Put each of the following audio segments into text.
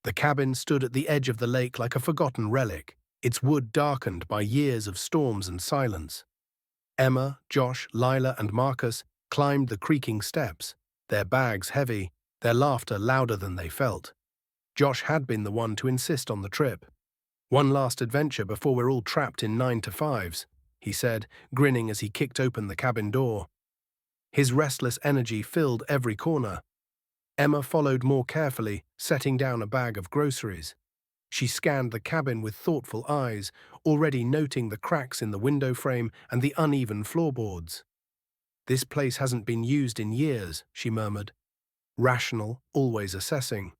The cabin stood at the edge of the lake like a forgotten relic, its wood darkened by years of storms and silence. Emma, Josh, Lila, and Marcus climbed the creaking steps, their bags heavy, their laughter louder than they felt. Josh had been the one to insist on the trip. "One last adventure before we're all trapped in 9 to 5s, he said, grinning as he kicked open the cabin door. His restless energy filled every corner. Emma followed more carefully, setting down a bag of groceries. She scanned the cabin with thoughtful eyes, already noting the cracks in the window frame and the uneven floorboards. "This place hasn't been used in years," she murmured. Rational, always assessing.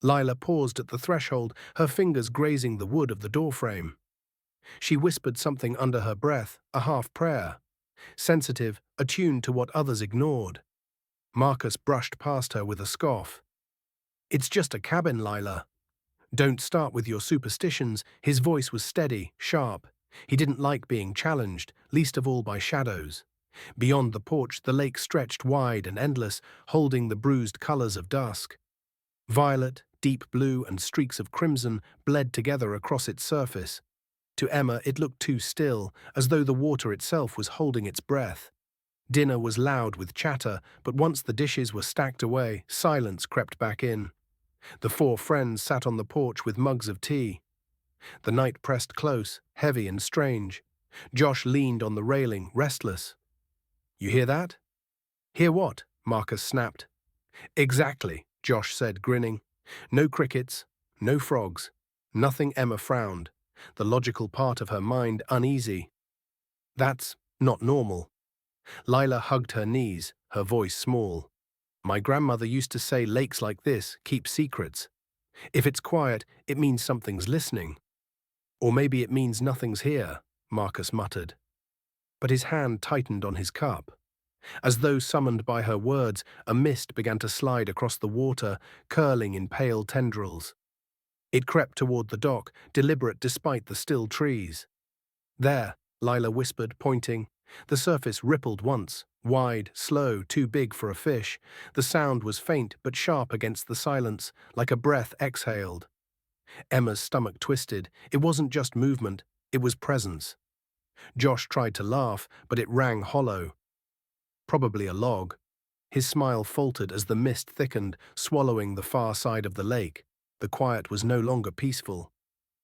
Lila paused at the threshold, her fingers grazing the wood of the doorframe. She whispered something under her breath, a half-prayer. Sensitive, attuned to what others ignored. Marcus brushed past her with a scoff. "It's just a cabin, Lila. Don't start with your superstitions." His voice was steady, sharp. He didn't like being challenged, least of all by shadows. Beyond the porch, the lake stretched wide and endless, holding the bruised colors of dusk. Violet, deep blue, and streaks of crimson bled together across its surface. To Emma, it looked too still, as though the water itself was holding its breath. Dinner was loud with chatter, but once the dishes were stacked away, silence crept back in. The four friends sat on the porch with mugs of tea. The night pressed close, heavy and strange. Josh leaned on the railing, restless. "You hear that?" "Hear what?" Marcus snapped. "Exactly," Josh said, grinning. "No crickets, no frogs, nothing." Emma frowned, the logical part of her mind uneasy. "That's not normal." Lila hugged her knees, her voice small. "My grandmother used to say lakes like this keep secrets. If it's quiet, it means something's listening. Or maybe it means nothing's here," Marcus muttered. But his hand tightened on his cup. As though summoned by her words, a mist began to slide across the water, curling in pale tendrils. It crept toward the dock, deliberate despite the still trees. "There," Lila whispered, pointing. The surface rippled once, wide, slow, too big for a fish. The sound was faint but sharp against the silence, like a breath exhaled. Emma's stomach twisted. It wasn't just movement, it was presence. Josh tried to laugh, but it rang hollow. Probably a log. His smile faltered as the mist thickened, swallowing the far side of the lake. The quiet was no longer peaceful.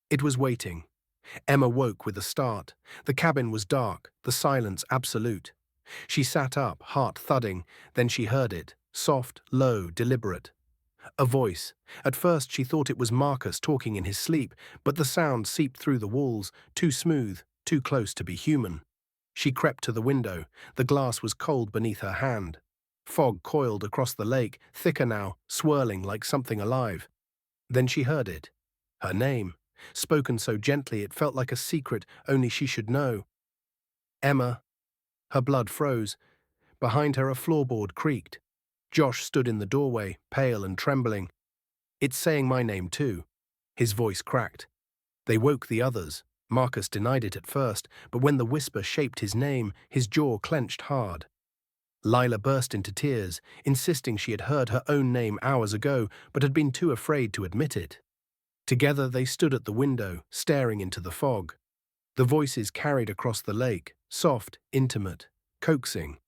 It was waiting. Emma woke with a start. The cabin was dark, the silence absolute. She sat up, heart thudding, then she heard it, soft, low, deliberate. A voice. At first she thought it was Marcus talking in his sleep, but the sound seeped through the walls, too smooth, too close to be human. She crept to the window. The glass was cold beneath her hand. Fog coiled across the lake, thicker now, swirling like something alive. Then she heard it. Her name, spoken so gently it felt like a secret only she should know. "Emma." Her blood froze. Behind her a floorboard creaked. Josh stood in the doorway, pale and trembling. "It's saying my name too." His voice cracked. They woke the others. Marcus denied it at first, but when the whisper shaped his name, his jaw clenched hard. Lila burst into tears, insisting she had heard her own name hours ago, but had been too afraid to admit it. Together they stood at the window, staring into the fog. The voices carried across the lake, soft, intimate, coaxing.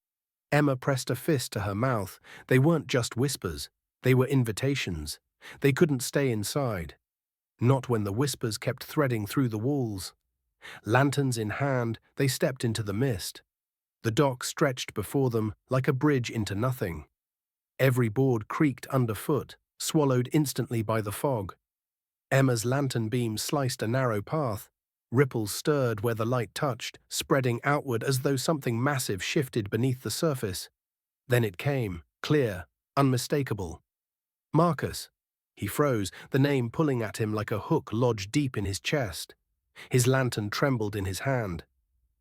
Emma pressed a fist to her mouth. They weren't just whispers. They were invitations. They couldn't stay inside. Not when the whispers kept threading through the walls. Lanterns in hand, they stepped into the mist. The dock stretched before them like a bridge into nothing. Every board creaked underfoot, swallowed instantly by the fog. Emma's lantern beam sliced a narrow path. Ripples stirred where the light touched, spreading outward as though something massive shifted beneath the surface. Then it came, clear, unmistakable. "Marcus." He froze, the name pulling at him like a hook lodged deep in his chest. His lantern trembled in his hand.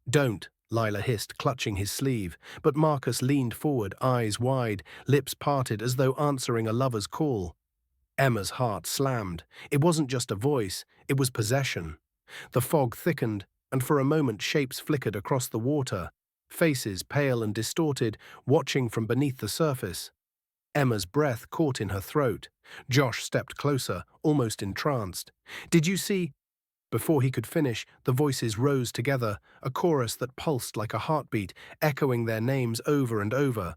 "Don't," Lila hissed, clutching his sleeve, but Marcus leaned forward, eyes wide, lips parted as though answering a lover's call. Emma's heart slammed. It wasn't just a voice, it was possession. The fog thickened, and for a moment shapes flickered across the water, faces pale and distorted, watching from beneath the surface. Emma's breath caught in her throat. Josh stepped closer, almost entranced. "Did you see?" Before he could finish, the voices rose together, a chorus that pulsed like a heartbeat, echoing their names over and over.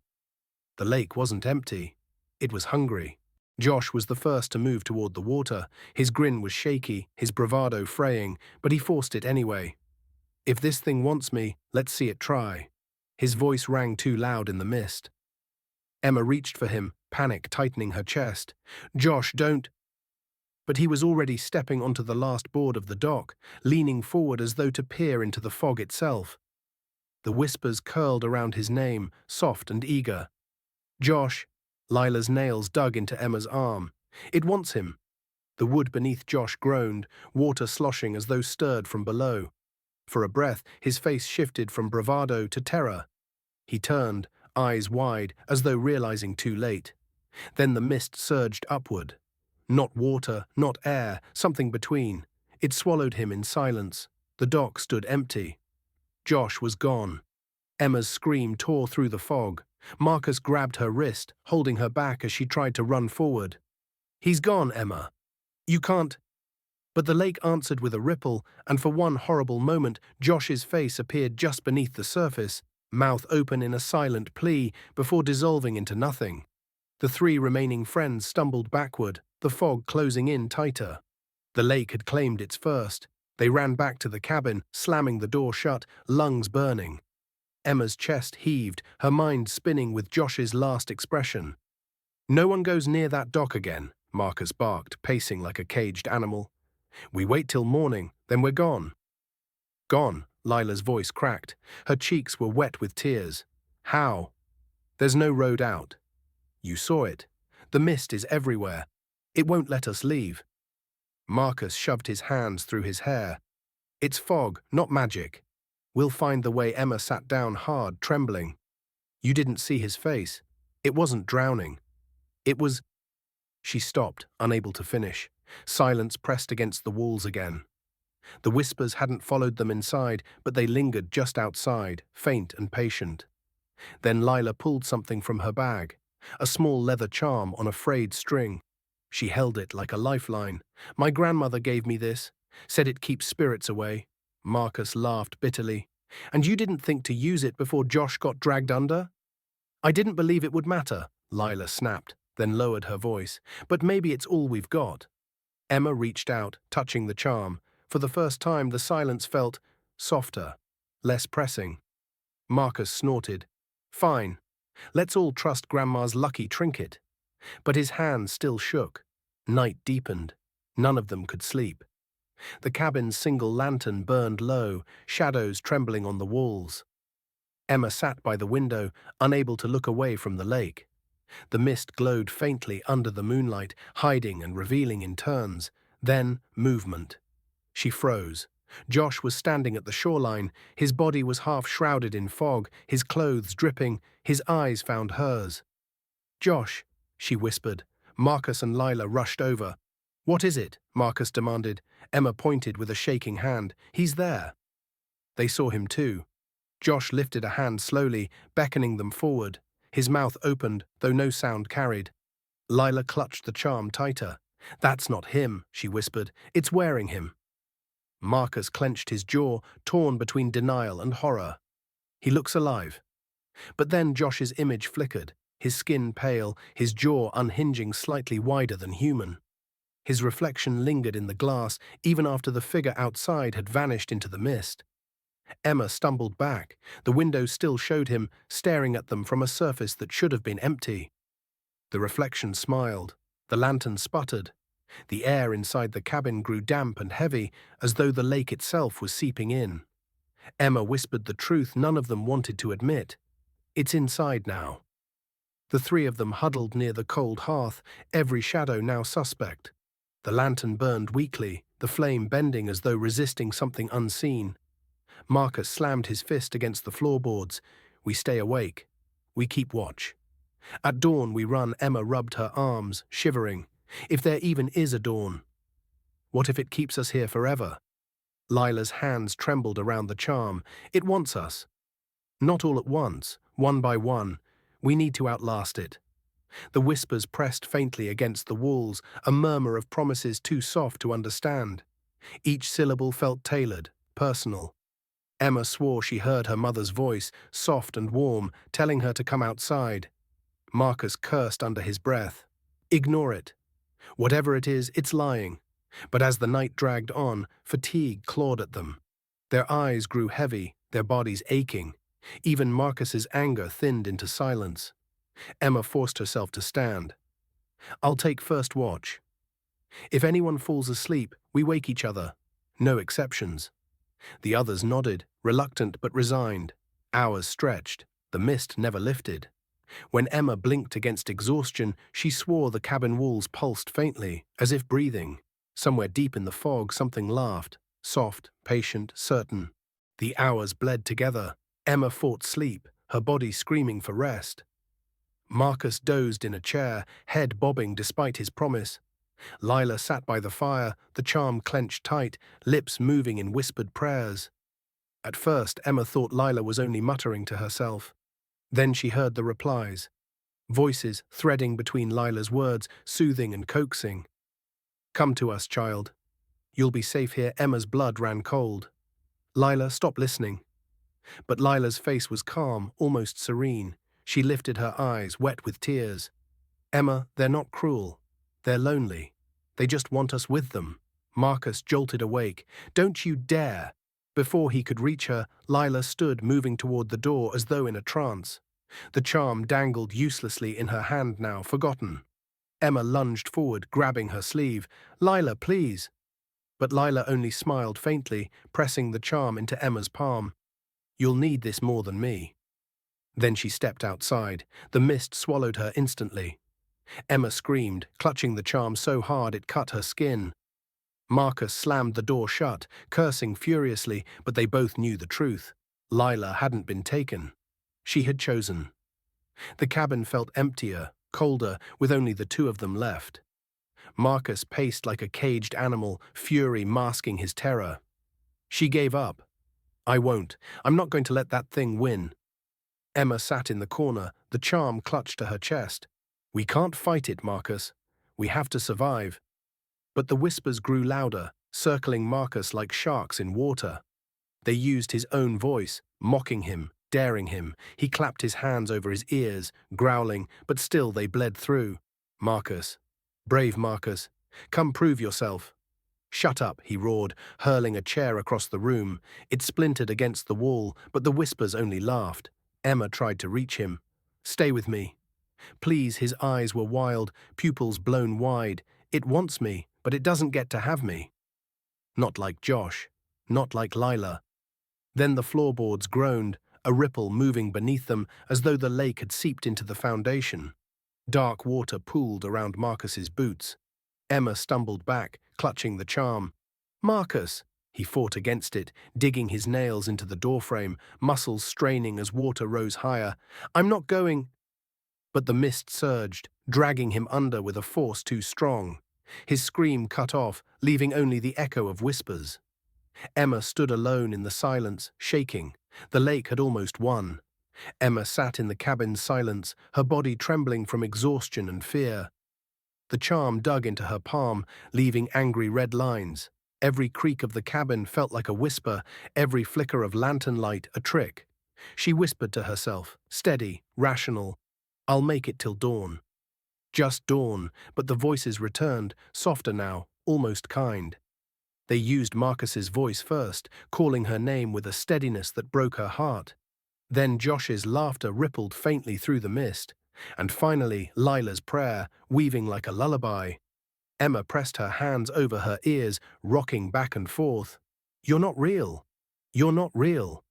The lake wasn't empty. It was hungry. Josh was the first to move toward the water. His grin was shaky, his bravado fraying, but he forced it anyway. "If this thing wants me, let's see it try." His voice rang too loud in the mist. Emma reached for him, panic tightening her chest. "Josh, don't—" But he was already stepping onto the last board of the dock, leaning forward as though to peer into the fog itself. The whispers curled around his name, soft and eager. "Josh." Lila's nails dug into Emma's arm. "It wants him." The wood beneath Josh groaned, water sloshing as though stirred from below. For a breath, his face shifted from bravado to terror. He turned, eyes wide, as though realizing too late. Then the mist surged upward. Not water, not air, something between. It swallowed him in silence. The dock stood empty. Josh was gone. Emma's scream tore through the fog. Marcus grabbed her wrist, holding her back as she tried to run forward. "He's gone, Emma. You can't—" But the lake answered with a ripple, and for one horrible moment, Josh's face appeared just beneath the surface, mouth open in a silent plea, before dissolving into nothing. The three remaining friends stumbled backward, the fog closing in tighter. The lake had claimed its first. They ran back to the cabin, slamming the door shut, lungs burning. Emma's chest heaved, her mind spinning with Josh's last expression. "No one goes near that dock again," Marcus barked, pacing like a caged animal. "We wait till morning, then we're gone." "Gone," Lila's voice cracked. Her cheeks were wet with tears. "How?" "There's no road out. You saw it. The mist is everywhere. It won't let us leave." Marcus shoved his hands through his hair. "It's fog, not magic. We'll find the way." Emma sat down hard, trembling. "You didn't see his face. It wasn't drowning. It was—" She stopped, unable to finish. Silence pressed against the walls again. The whispers hadn't followed them inside, but they lingered just outside, faint and patient. Then Lila pulled something from her bag, a small leather charm on a frayed string. She held it like a lifeline. "My grandmother gave me this, said it keeps spirits away." Marcus laughed bitterly. "And you didn't think to use it before Josh got dragged under?" "I didn't believe it would matter," Lila snapped, then lowered her voice. "But maybe it's all we've got." Emma reached out, touching the charm. For the first time, the silence felt softer, less pressing. Marcus snorted. "Fine. Let's all trust Grandma's lucky trinket." But his hands still shook. Night deepened. None of them could sleep. The cabin's single lantern burned low, shadows trembling on the walls. Emma sat by the window, unable to look away from the lake. The mist glowed faintly under the moonlight, hiding and revealing in turns. Then, movement. She froze. Josh was standing at the shoreline. His body was half shrouded in fog, his clothes dripping. His eyes found hers. "Josh," she whispered. Marcus and Lila rushed over. "What is it?" Marcus demanded. Emma pointed with a shaking hand. "He's there." They saw him too. Josh lifted a hand slowly, beckoning them forward. His mouth opened, though no sound carried. Lila clutched the charm tighter. "That's not him," she whispered. "It's wearing him." Marcus clenched his jaw, torn between denial and horror. "He looks alive." But then Josh's image flickered, his skin pale, his jaw unhinging slightly wider than human. His reflection lingered in the glass, even after the figure outside had vanished into the mist. Emma stumbled back. The window still showed him, staring at them from a surface that should have been empty. The reflection smiled. The lantern sputtered. The air inside the cabin grew damp and heavy, as though the lake itself was seeping in. Emma whispered the truth none of them wanted to admit. "It's inside now." The three of them huddled near the cold hearth, every shadow now suspect. The lantern burned weakly, the flame bending as though resisting something unseen. Marcus slammed his fist against the floorboards. "We stay awake. We keep watch. At dawn we run." Emma rubbed her arms, shivering. "If there even is a dawn. What if it keeps us here forever?" Lila's hands trembled around the charm. "It wants us. Not all at once, one by one. We need to outlast it." The whispers pressed faintly against the walls, a murmur of promises too soft to understand. Each syllable felt tailored, personal. Emma swore she heard her mother's voice, soft and warm, telling her to come outside. Marcus cursed under his breath. Ignore it. Whatever it is, it's lying. But as the night dragged on, fatigue clawed at them. Their eyes grew heavy, their bodies aching. Even Marcus's anger thinned into silence. Emma forced herself to stand. I'll take first watch. If anyone falls asleep, we wake each other. No exceptions. The others nodded, reluctant but resigned. Hours stretched. The mist never lifted. When Emma blinked against exhaustion, she swore the cabin walls pulsed faintly, as if breathing. Somewhere deep in the fog, something laughed. Soft, patient, certain. The hours bled together. Emma fought sleep, her body screaming for rest. Marcus dozed in a chair, head bobbing despite his promise. Lila sat by the fire, the charm clenched tight, lips moving in whispered prayers. At first, Emma thought Lila was only muttering to herself. Then she heard the replies. Voices threading between Lila's words, soothing and coaxing. Come to us, child. You'll be safe here. Emma's blood ran cold. Lila, stop listening. But Lila's face was calm, almost serene. She lifted her eyes, wet with tears. Emma, they're not cruel. They're lonely. They just want us with them. Marcus jolted awake. Don't you dare! Before he could reach her, Lila stood moving toward the door as though in a trance. The charm dangled uselessly in her hand now, forgotten. Emma lunged forward, grabbing her sleeve. Lila, please! But Lila only smiled faintly, pressing the charm into Emma's palm. You'll need this more than me. Then she stepped outside. The mist swallowed her instantly. Emma screamed, clutching the charm so hard it cut her skin. Marcus slammed the door shut, cursing furiously, but they both knew the truth. Lila hadn't been taken. She had chosen. The cabin felt emptier, colder, with only the two of them left. Marcus paced like a caged animal, fury masking his terror. She gave up. I won't. I'm not going to let that thing win. Emma sat in the corner, the charm clutched to her chest. We can't fight it, Marcus. We have to survive. But the whispers grew louder, circling Marcus like sharks in water. They used his own voice, mocking him, daring him. He clapped his hands over his ears, growling, but still they bled through. Marcus. Brave Marcus. Come prove yourself. Shut up, he roared, hurling a chair across the room. It splintered against the wall, but the whispers only laughed. Emma tried to reach him. Stay with me. Please, his eyes were wild, pupils blown wide. It wants me, but it doesn't get to have me. Not like Josh. Not like Lila. Then the floorboards groaned, a ripple moving beneath them as though the lake had seeped into the foundation. Dark water pooled around Marcus's boots. Emma stumbled back, clutching the charm. Marcus! He fought against it, digging his nails into the doorframe, muscles straining as water rose higher. I'm not going... But the mist surged, dragging him under with a force too strong. His scream cut off, leaving only the echo of whispers. Emma stood alone in the silence, shaking. The lake had almost won. Emma sat in the cabin's silence, her body trembling from exhaustion and fear. The charm dug into her palm, leaving angry red lines. Every creak of the cabin felt like a whisper, every flicker of lantern light a trick. She whispered to herself, steady, rational, I'll make it till dawn. Just dawn, but the voices returned, softer now, almost kind. They used Marcus's voice first, calling her name with a steadiness that broke her heart. Then Josh's laughter rippled faintly through the mist, and finally Lila's prayer, weaving like a lullaby. Emma pressed her hands over her ears, rocking back and forth. You're not real. You're not real.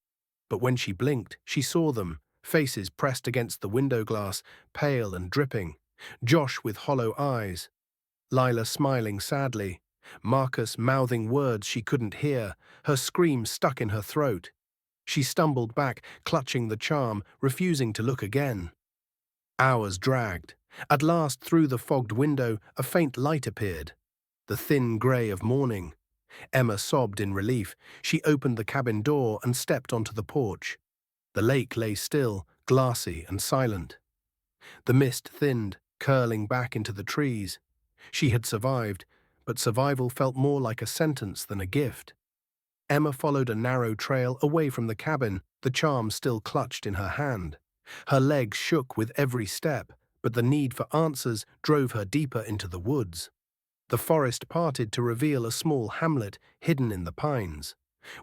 But when she blinked, she saw them, faces pressed against the window glass, pale and dripping. Josh with hollow eyes. Lila smiling sadly. Marcus mouthing words she couldn't hear, her scream stuck in her throat. She stumbled back, clutching the charm, refusing to look again. Hours dragged. At last, through the fogged window, a faint light appeared. The thin grey of morning. Emma sobbed in relief. She opened the cabin door and stepped onto the porch. The lake lay still, glassy and silent. The mist thinned, curling back into the trees. She had survived, but survival felt more like a sentence than a gift. Emma followed a narrow trail away from the cabin, the charm still clutched in her hand. Her legs shook with every step, but the need for answers drove her deeper into the woods. The forest parted to reveal a small hamlet hidden in the pines.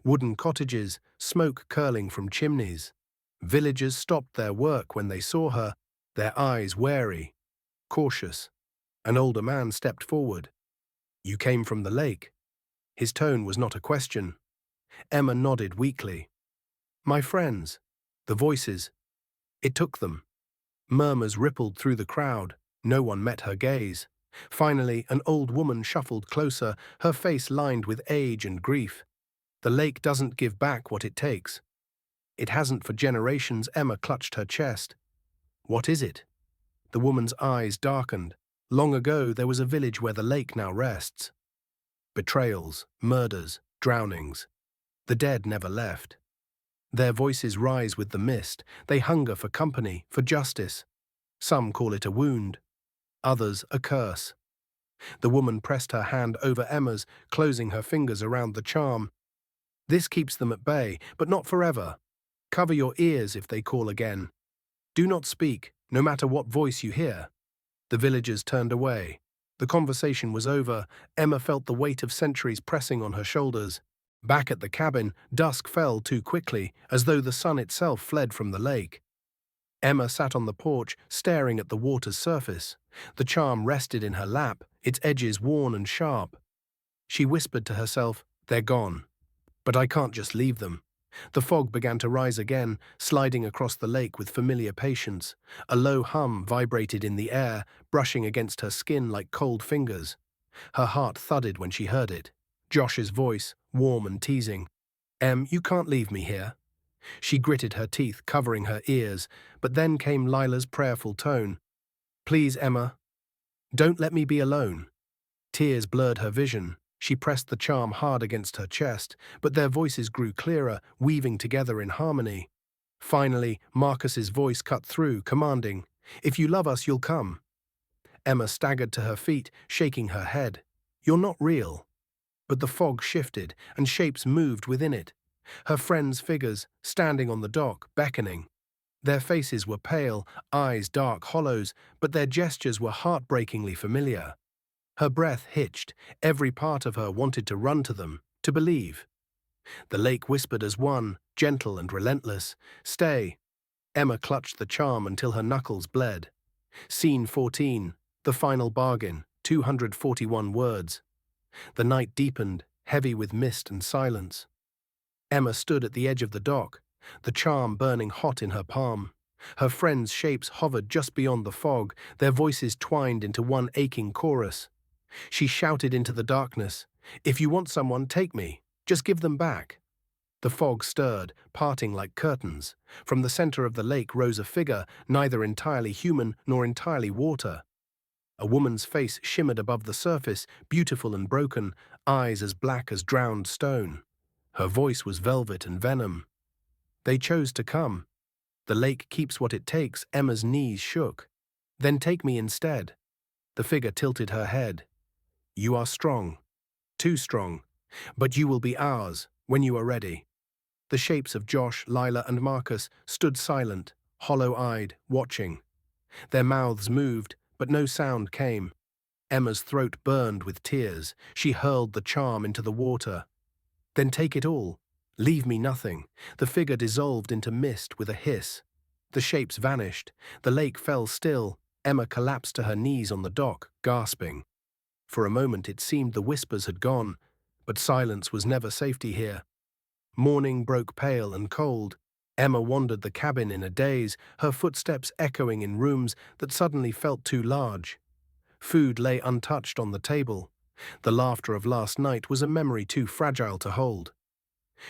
Wooden cottages, smoke curling from chimneys. Villagers stopped their work when they saw her, their eyes wary, cautious. An older man stepped forward. "You came from the lake." His tone was not a question. Emma nodded weakly. "My friends." The voices. It took them. Murmurs rippled through the crowd. No one met her gaze. Finally, an old woman shuffled closer, her face lined with age and grief. "The lake doesn't give back what it takes." "It hasn't for generations." Emma clutched her chest. "What is it?" The woman's eyes darkened. "Long ago there was a village where the lake now rests. Betrayals, murders, drownings. The dead never left. Their voices rise with the mist. They hunger for company, for justice. Some call it a wound, others a curse." The woman pressed her hand over Emma's, closing her fingers around the charm. "This keeps them at bay, but not forever. Cover your ears if they call again. Do not speak, no matter what voice you hear." The villagers turned away. The conversation was over. Emma felt the weight of centuries pressing on her shoulders. Back at the cabin, dusk fell too quickly, as though the sun itself fled from the lake. Emma sat on the porch, staring at the water's surface. The charm rested in her lap, its edges worn and sharp. She whispered to herself, "They're gone. But I can't just leave them." The fog began to rise again, sliding across the lake with familiar patience. A low hum vibrated in the air, brushing against her skin like cold fingers. Her heart thudded when she heard it. Josh's voice, warm and teasing. You can't leave me here." She gritted her teeth, covering her ears, but then came Lila's prayerful tone. "Please, Emma, don't let me be alone." Tears blurred her vision. She pressed the charm hard against her chest, but their voices grew clearer, weaving together in harmony. Finally, Marcus's voice cut through, commanding, "If you love us, you'll come." Emma staggered to her feet, shaking her head. "You're not real." But the fog shifted, and shapes moved within it. Her friends' figures, standing on the dock, beckoning. Their faces were pale, eyes dark hollows, but their gestures were heartbreakingly familiar. Her breath hitched. Every part of her wanted to run to them, to believe. The lake whispered as one, gentle and relentless, "Stay." Emma clutched the charm until her knuckles bled. Scene 14, the final bargain, 241 words. The night deepened, heavy with mist and silence. Emma stood at the edge of the dock, the charm burning hot in her palm. Her friends' shapes hovered just beyond the fog, their voices twined into one aching chorus. She shouted into the darkness, "If you want someone, take me. Just give them back." The fog stirred, parting like curtains. From the center of the lake rose a figure, neither entirely human nor entirely water. A woman's face shimmered above the surface, beautiful and broken, eyes as black as drowned stone. Her voice was velvet and venom. "They chose to come. The lake keeps what it takes." Emma's knees shook. "Then take me instead." The figure tilted her head. "You are strong. Too strong. But you will be ours, when you are ready." The shapes of Josh, Lila, and Marcus stood silent, hollow-eyed, watching. Their mouths moved, but no sound came. Emma's throat burned with tears. She hurled the charm into the water. "Then take it all. Leave me nothing." The figure dissolved into mist with a hiss. The shapes vanished. The lake fell still. Emma collapsed to her knees on the dock, gasping. For a moment it seemed the whispers had gone, but silence was never safety here. Morning broke pale and cold. Emma wandered the cabin in a daze, her footsteps echoing in rooms that suddenly felt too large. Food lay untouched on the table. The laughter of last night was a memory too fragile to hold.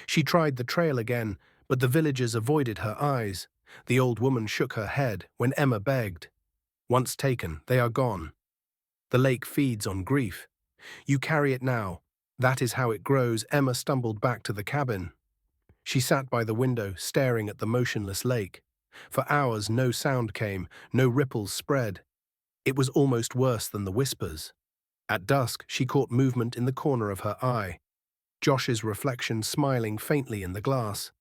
She tried the trail again, but the villagers avoided her eyes. The old woman shook her head when Emma begged. "Once taken, they are gone. The lake feeds on grief. You carry it now. That is how it grows." Emma stumbled back to the cabin. She sat by the window, staring at the motionless lake. For hours no sound came, no ripples spread. It was almost worse than the whispers. At dusk, she caught movement in the corner of her eye, Josh's reflection smiling faintly in the glass.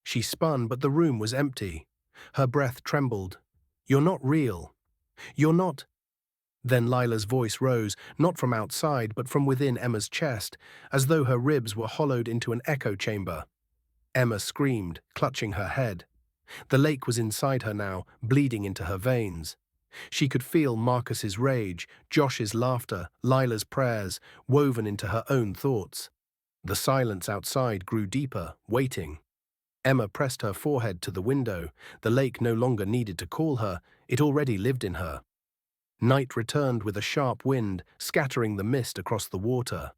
She spun, but the room was empty. Her breath trembled. "You're not real. You're not—" Then Lila's voice rose, not from outside, but from within Emma's chest, as though her ribs were hollowed into an echo chamber. Emma screamed, clutching her head. The lake was inside her now, bleeding into her veins. She could feel Marcus's rage, Josh's laughter, Lila's prayers, woven into her own thoughts. The silence outside grew deeper, waiting. Emma pressed her forehead to the window. The lake no longer needed to call her, it already lived in her. Night returned with a sharp wind, scattering the mist across the water.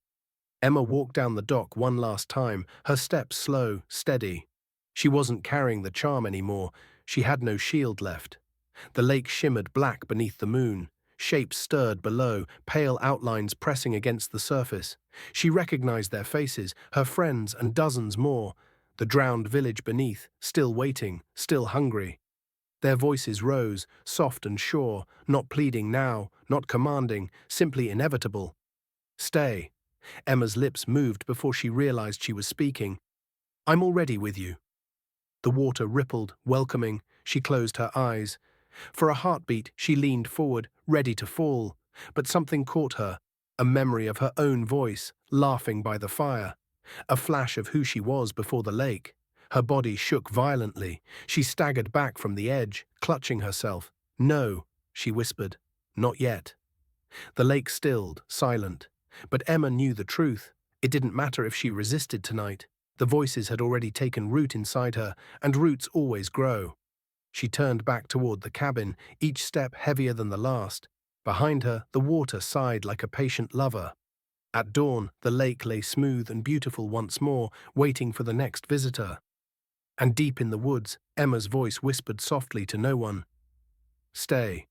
Emma walked down the dock one last time, her steps slow, steady. She wasn't carrying the charm anymore, she had no shield left. The lake shimmered black beneath the moon. Shapes stirred below, pale outlines pressing against the surface. She recognized their faces, her friends and dozens more. The drowned village beneath, still waiting, still hungry. Their voices rose, soft and sure, not pleading now, not commanding, simply inevitable. "Stay." Emma's lips moved before she realized she was speaking. "I'm already with you." The water rippled, welcoming. She closed her eyes. For a heartbeat, she leaned forward, ready to fall. But something caught her, a memory of her own voice, laughing by the fire. A flash of who she was before the lake. Her body shook violently. She staggered back from the edge, clutching herself. "No," she whispered. "Not yet." The lake stilled, silent. But Emma knew the truth. It didn't matter if she resisted tonight. The voices had already taken root inside her, and roots always grow. She turned back toward the cabin, each step heavier than the last. Behind her, the water sighed like a patient lover. At dawn, the lake lay smooth and beautiful once more, waiting for the next visitor. And deep in the woods, Emma's voice whispered softly to no one, "Stay."